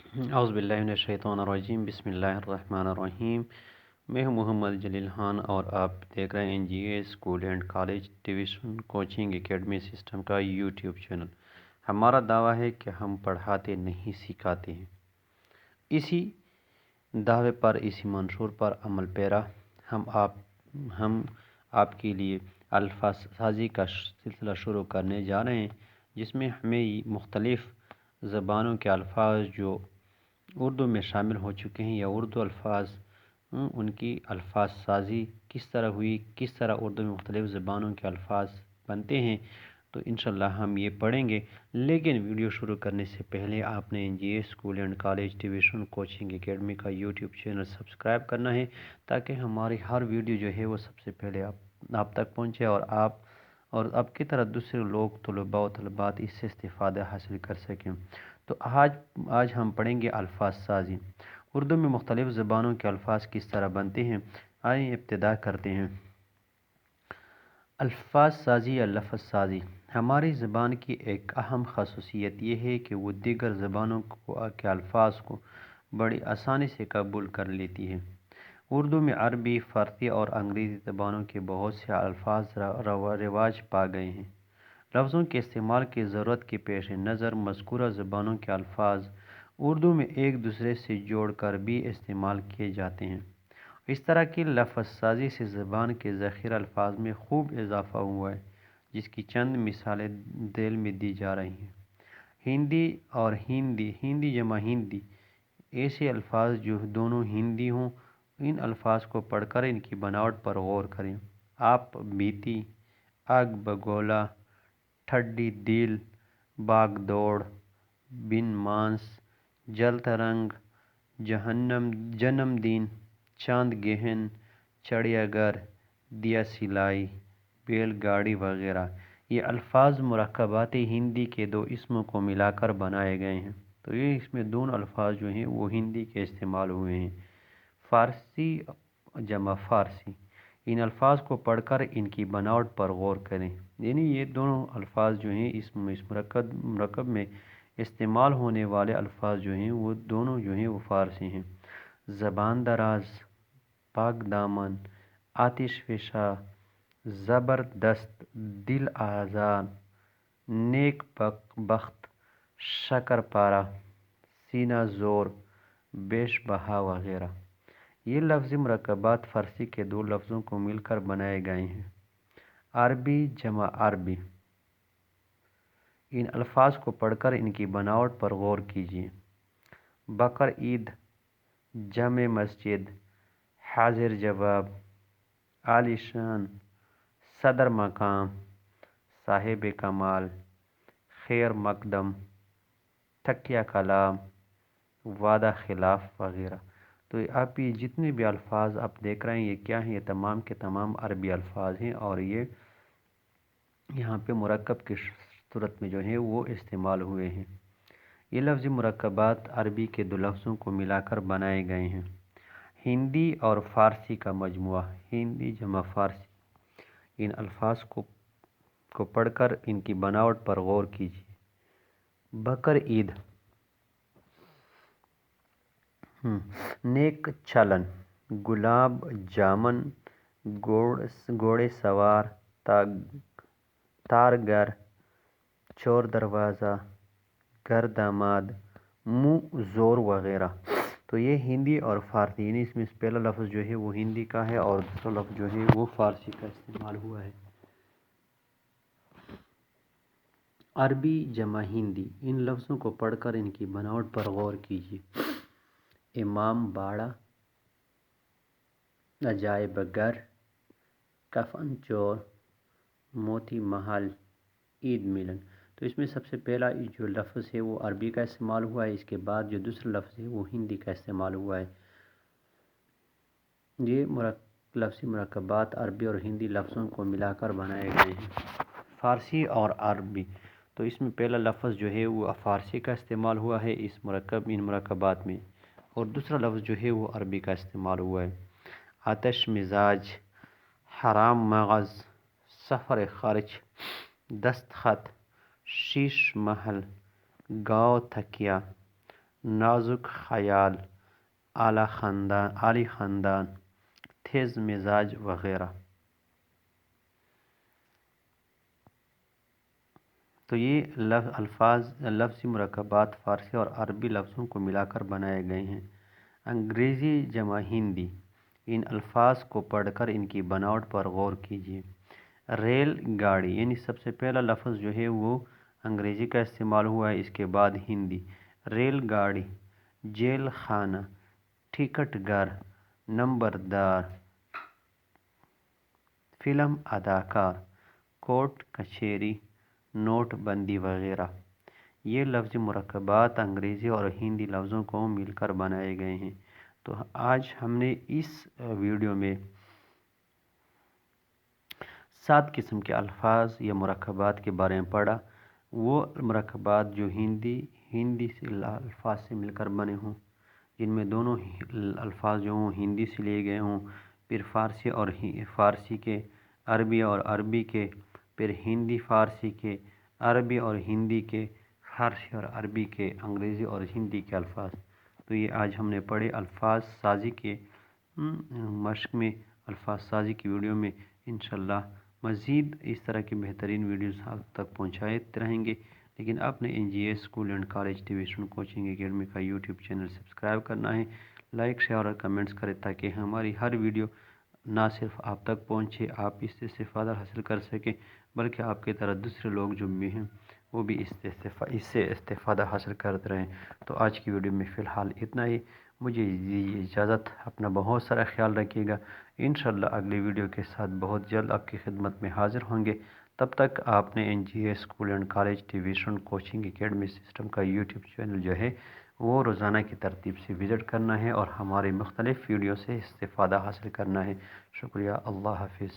اعوذ باللہ من الشیطان الرجیم، بسم اللہ الرحمن الرحیم۔ میں ہوں محمد جلیل خان اور آپ دیکھ رہے ہیں N G A school and college tuition coaching academy system کا یوٹیوب چینل۔ ہمارا دعویٰ ہے کہ ہم پڑھاتے نہیں سکھاتے ہیں۔ اسی دعوے پر، اسی منشور پر عمل پیرا ہم آپ کے لیے الفاظ سازی کا سلسلہ شروع کرنے جا رہے ہیں، جس میں ہمیں مختلف زبانوں کے الفاظ جو اردو میں شامل ہو چکے ہیں یا اردو الفاظ، ان کی الفاظ سازی کس طرح ہوئی، کس طرح اردو میں مختلف زبانوں کے الفاظ بنتے ہیں، تو انشاءاللہ ہم یہ پڑھیں گے۔ لیکن ویڈیو شروع کرنے سے پہلے آپ نے N G A school and college tuition coaching academy کا یوٹیوب چینل سبسکرائب کرنا ہے، تاکہ ہماری ہر ویڈیو جو ہے وہ سب سے پہلے آپ تک پہنچے اور آپ کی طرح دوسرے لوگ، طلباء و طلبات اس سے استفادہ حاصل کر سکیں۔ تو آج ہم پڑھیں گے الفاظ سازی۔ اردو میں مختلف زبانوں کے الفاظ کس طرح بنتے ہیں، آئیں ابتدا کرتے ہیں۔ الفاظ سازی یا لفظ سازی ہماری زبان کی ایک اہم خصوصیت یہ ہے کہ وہ دیگر زبانوں کے الفاظ کو بڑی آسانی سے قبول کر لیتی ہے۔ اردو میں عربی، فارسی اور انگریزی زبانوں کے بہت سے الفاظ رواج پا گئے ہیں۔ لفظوں کے استعمال کی ضرورت کے پیش نظر مذکورہ زبانوں کے الفاظ اردو میں ایک دوسرے سے جوڑ کر بھی استعمال کیے جاتے ہیں۔ اس طرح کی لفظ سازی سے زبان کے ذخیرہ الفاظ میں خوب اضافہ ہوا ہے، جس کی چند مثالیں ذیل میں دی جا رہی ہیں۔ ہندی اور ہندی جمع ہندی، ایسے الفاظ جو دونوں ہندی ہوں، ان الفاظ کو پڑھ کر ان کی بناوٹ پر غور کریں۔ آپ بیتی، آگ بگولا، ٹھڈی دل، باغ دوڑ، بن مانس، جل ترنگ، جنم دن، چاند گہن، چڑیا گھر، دیا سلائی، بیل گاڑی وغیرہ، یہ الفاظ مرکبات ہندی کے دو اسموں کو ملا کر بنائے گئے ہیں۔ تو یہ اس میں دونوں الفاظ جو ہیں وہ ہندی کے استعمال ہوئے ہیں۔ فارسی جمع فارسی، ان الفاظ کو پڑھ کر ان کی بناوٹ پر غور کریں۔ یعنی یہ دونوں الفاظ جو ہیں اس مرکب میں استعمال ہونے والے الفاظ جو ہیں وہ دونوں جو ہیں وہ فارسی ہیں۔ زبان دراز، پاک دامن، آتش فشاں، زبردست، دل آزار، نیک بخت، شکر پارہ، سینہ زور، بیش بہا وغیرہ، یہ لفظی مرکبات فارسی کے دو لفظوں کو مل کر بنائے گئے ہیں۔ عربی جمع عربی، ان الفاظ کو پڑھ کر ان کی بناوٹ پر غور کیجیے۔ بقر عید، جامع مسجد، حاضر جواب، عالی شان، صدر مقام، صاحب کمال، خیر مقدم، تکیہ کلام، وعدہ خلاف وغیرہ۔ تو آپ یہ جتنے بھی الفاظ آپ دیکھ رہے ہیں یہ کیا ہیں؟ یہ تمام کے تمام عربی الفاظ ہیں، اور یہ یہاں پہ مرکب کی صورت میں جو ہیں وہ استعمال ہوئے ہیں۔ یہ لفظی مرکبات عربی کے دو لفظوں کو ملا کر بنائے گئے ہیں۔ ہندی اور فارسی کا مجموعہ، ہندی جمع فارسی، ان الفاظ کو پڑھ کر ان کی بناوٹ پر غور کیجیے۔ بقر عید، نیک چلن، گلاب جامن، گھوڑے سوار، تار گھر، چور دروازہ، گھر داماد، منہ زور وغیرہ۔ تو یہ ہندی اور فارسی، یعنی اس میں پہلا لفظ جو ہے وہ ہندی کا ہے اور دوسرا لفظ جو ہے وہ فارسی کا استعمال ہوا ہے۔ عربی جمع ہندی، ان لفظوں کو پڑھ کر ان کی بناوٹ پر غور کیجیے۔ امام باڑہ، عجائب گھر، کفن چور، موتی محل، عید ملن۔ تو اس میں سب سے پہلا جو لفظ ہے وہ عربی کا استعمال ہوا ہے، اس کے بعد جو دوسرا لفظ ہے وہ ہندی کا استعمال ہوا ہے۔ یہ لفظی مرکبات عربی اور ہندی لفظوں کو ملا کر بنائے گئے ہیں۔ فارسی اور عربی، تو اس میں پہلا لفظ جو ہے وہ فارسی کا استعمال ہوا ہے ان مرکبات میں، اور دوسرا لفظ جو ہے وہ عربی کا استعمال ہوا ہے۔ آتش مزاج، حرام مغز، سفر خرچ، دستخط، شیش محل، گاؤ تکیہ، نازک خیال، اعلی خاندان، تیز مزاج وغیرہ۔ تو یہ لفظی مرکبات فارسی اور عربی لفظوں کو ملا کر بنائے گئے ہیں۔ انگریزی جمع ہندی، ان الفاظ کو پڑھ کر ان کی بناوٹ پر غور کیجیے۔ ریل گاڑی، یعنی سب سے پہلا لفظ جو ہے وہ انگریزی کا استعمال ہوا ہے، اس کے بعد ہندی۔ ریل گاڑی، جیل خانہ، ٹکٹ گھر، نمبردار، فلم اداکار، کورٹ کچہری، نوٹ بندی وغیرہ۔ یہ لفظی مرکبات انگریزی اور ہندی لفظوں کو مل کر بنائے گئے ہیں۔ تو آج ہم نے اس ویڈیو میں 7 قسم کے الفاظ یا مرکبات کے بارے میں پڑھا۔ وہ مرکبات جو ہندی سے الفاظ سے مل کر بنے ہوں، جن میں دونوں الفاظ جو ہوں ہندی سے لیے گئے ہوں، پھر فارسی کے، عربی اور عربی کے، پھر ہندی فارسی کے، عربی اور ہندی کے، فارسی اور عربی کے، انگریزی اور ہندی کے الفاظ۔ تو یہ آج ہم نے پڑھے الفاظ سازی کے مشق میں، الفاظ سازی کی ویڈیو میں۔ انشاءاللہ مزید اس طرح کی بہترین ویڈیوز آپ تک پہنچاتے رہیں گے، لیکن اپنے NGS school and college T V student coaching academy کا یوٹیوب چینل سبسکرائب کرنا ہے، لائک شیئر اور کمنٹس کریں تاکہ ہماری ہر ویڈیو نہ صرف آپ تک پہنچے، آپ اس سے استفادہ حاصل کر سکیں، بلکہ آپ کی طرح دوسرے لوگ جو بھی ہیں وہ بھی اس سے استفادہ حاصل کرتے رہیں۔ تو آج کی ویڈیو میں فی الحال اتنا ہی، مجھے اجازت، اپنا بہت سارا خیال رکھیے گا۔ انشاءاللہ اگلی ویڈیو کے ساتھ بہت جلد آپ کی خدمت میں حاضر ہوں گے۔ تب تک آپ نے NGS school and college T V student coaching academy system کا یوٹیوب چینل جو ہے وہ روزانہ کی ترتیب سے وزٹ کرنا ہے اور ہمارے مختلف ویڈیو سے استفادہ حاصل کرنا ہے۔ شکریہ، اللہ حافظ۔